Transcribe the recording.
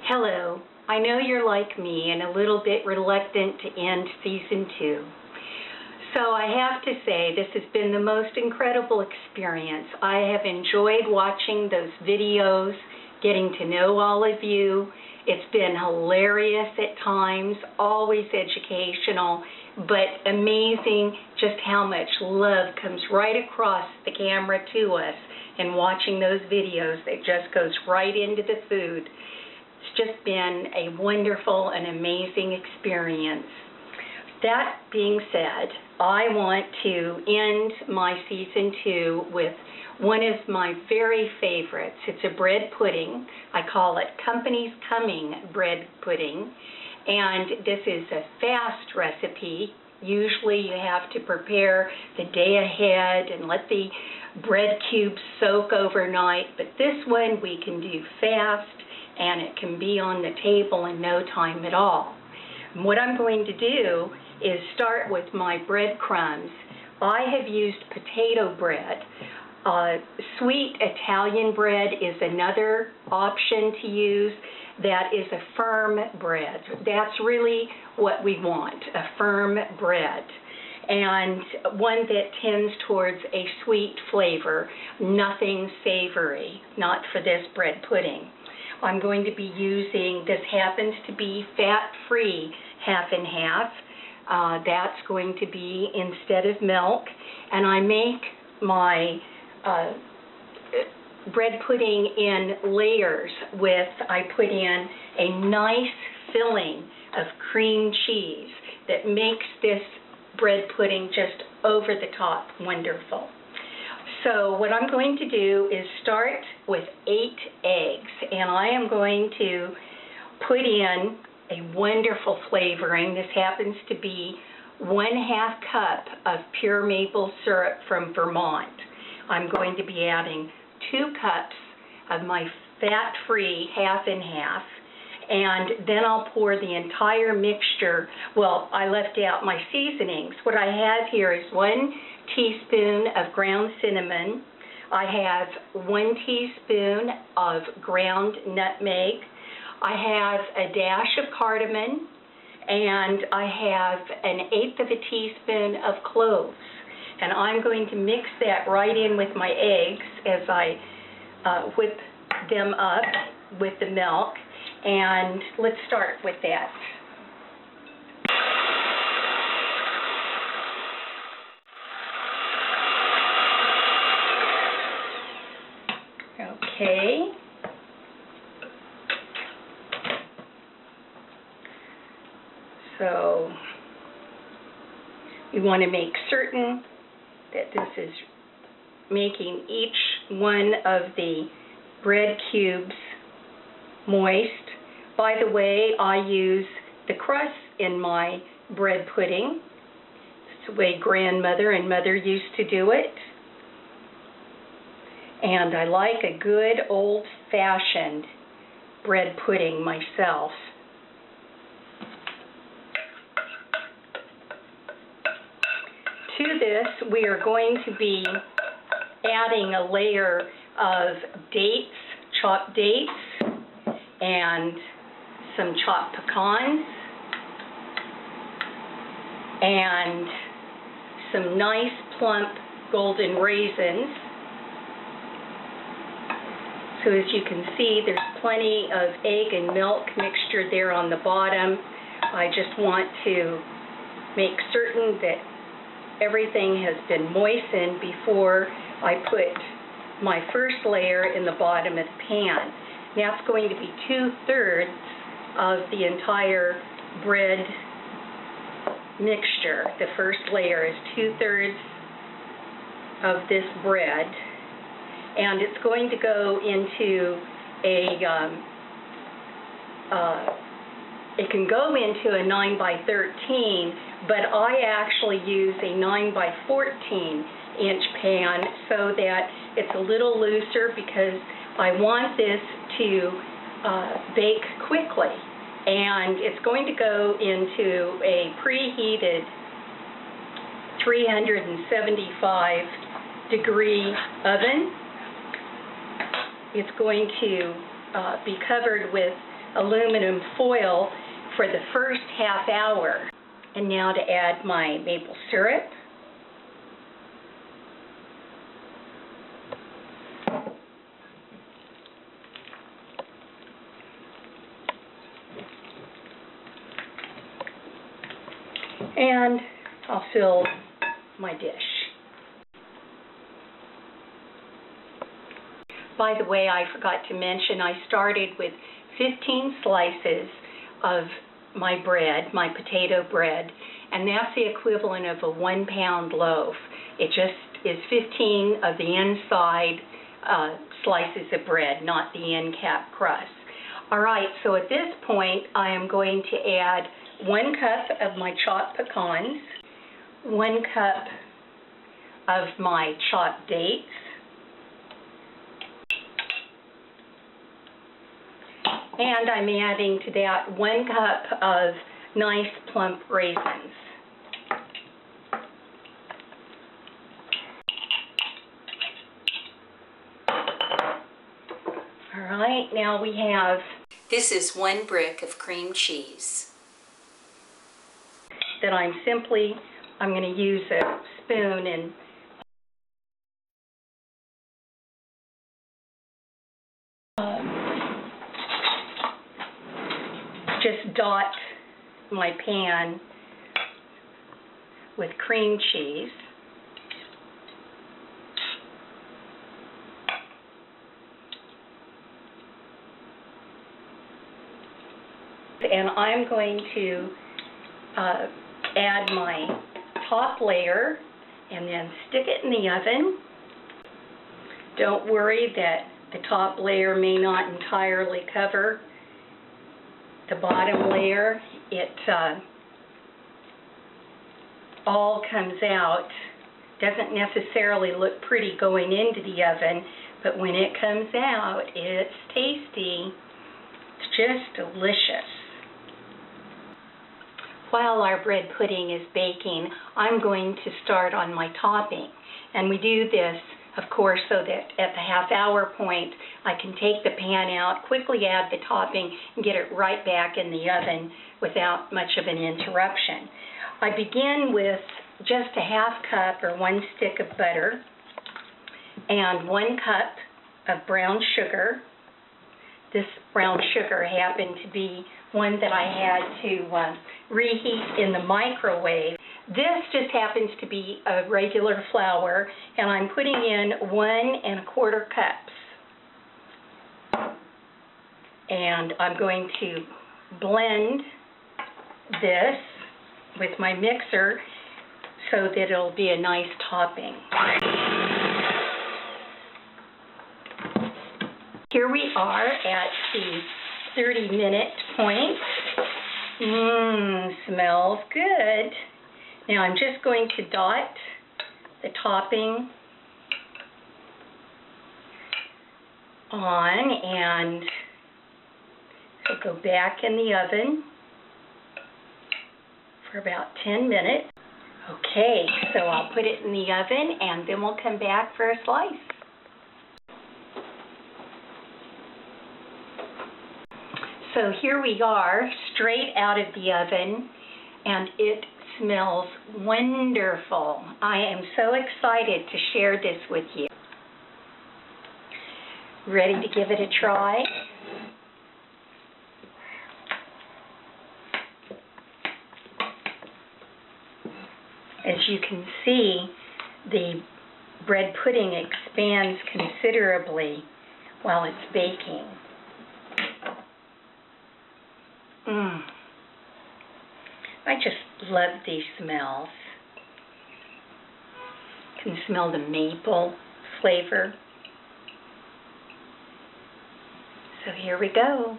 Hello. I know you're like me and a little bit reluctant to end season 2. So I have to say this has been the most incredible experience. I have enjoyed watching those videos, getting to know all of you. It's been hilarious at times, always educational, but amazing just how much love comes right across the camera to us and watching those videos that just goes right into the food. It's just been a wonderful and amazing experience. That being said, I want to end my season 2 with one of my very favorites. It's a bread pudding. I call it Company's Coming bread pudding. And this is a fast recipe. Usually you have to prepare the day ahead and let the bread cubes soak overnight. But this one we can do fast, and it can be on the table in no time at all. And what I'm going to do is start with my breadcrumbs. I have used potato bread. Sweet Italian bread is another option to use. That is a firm bread. That's really what we want, a firm bread, and one that tends towards a sweet flavor, nothing savory, not for this bread pudding. I'm going to be using, this happens to be fat-free, half and half. That's going to be instead of milk. And I make my bread pudding in layers with, I put in a nice filling of cream cheese that makes this bread pudding just over the top wonderful. So what I'm going to do is start with 8 eggs, and I am going to put in a wonderful flavoring. This happens to be 1/2 cup of pure maple syrup from Vermont. I'm going to be adding 2 cups of my fat-free half and half, and then I'll pour the entire mixture. Well, I left out my seasonings. What I have here is 1 teaspoon of ground cinnamon. I have 1 teaspoon of ground nutmeg. I have a dash of cardamom, and I have 1/8 of a teaspoon of cloves. And I'm going to mix that right in with my eggs as I whip them up with the milk. And let's start with that. Okay. So we want to make certain that this is making each one of the bread cubes moist. By the way, I use the crust in my bread pudding. It's the way grandmother and mother used to do it. And I like a good old-fashioned bread pudding myself. To this, we are going to be adding a layer of dates, chopped dates, and some chopped pecans, and some nice plump golden raisins. So as you can see, there's plenty of egg and milk mixture there on the bottom. I just want to make certain that everything has been moistened before I put my first layer in the bottom of the pan. Now it's going to be 2/3 of the entire bread mixture. The first layer is 2/3 of this bread, and it's going to go into a, it can go into a 9x13, but I actually use a 9x14-inch pan so that it's a little looser because I want this to bake quickly. And it's going to go into a preheated 375-degree oven. It's going to be covered with aluminum foil for the first half hour. And now to add my maple syrup. And I'll fill my dish. By the way, I forgot to mention, I started with 15 slices of my bread, my potato bread, and that's the equivalent of a 1 pound loaf. It just is 15 of the inside slices of bread, not the end cap crust. All right, so at this point, I am going to add 1 cup of my chopped pecans, 1 cup of my chopped dates, and I'm adding to that 1 cup of nice plump raisins. All right, now we have, this is 1 brick of cream cheese that I'm going to use a spoon and just dot my pan with cream cheese. And I'm going to add my top layer and then stick it in the oven. Don't worry that the top layer may not entirely cover the bottom layer. It all comes out. Doesn't necessarily look pretty going into the oven, but when it comes out, it's tasty. It's just delicious. While our bread pudding is baking, I'm going to start on my topping. And we do this, of course, so that at the half-hour point, I can take the pan out, quickly add the topping, and get it right back in the oven without much of an interruption. I begin with just a half cup or 1 stick of butter and 1 cup of brown sugar. This brown sugar happened to be one that I had to reheat in the microwave. This just happens to be a regular flour, and I'm putting in 1 1/4 cups. And I'm going to blend this with my mixer so that it'll be a nice topping. Here we are at the 30-minute point. Smells good. Now I'm just going to dot the topping on, and it'll go back in the oven for about 10 minutes. Okay, so I'll put it in the oven and then we'll come back for a slice. So here we are, straight out of the oven, and it smells wonderful. I am so excited to share this with you. Ready to give it a try? As you can see, the bread pudding expands considerably while it's baking. I just love these smells. You can smell the maple flavor. So here we go.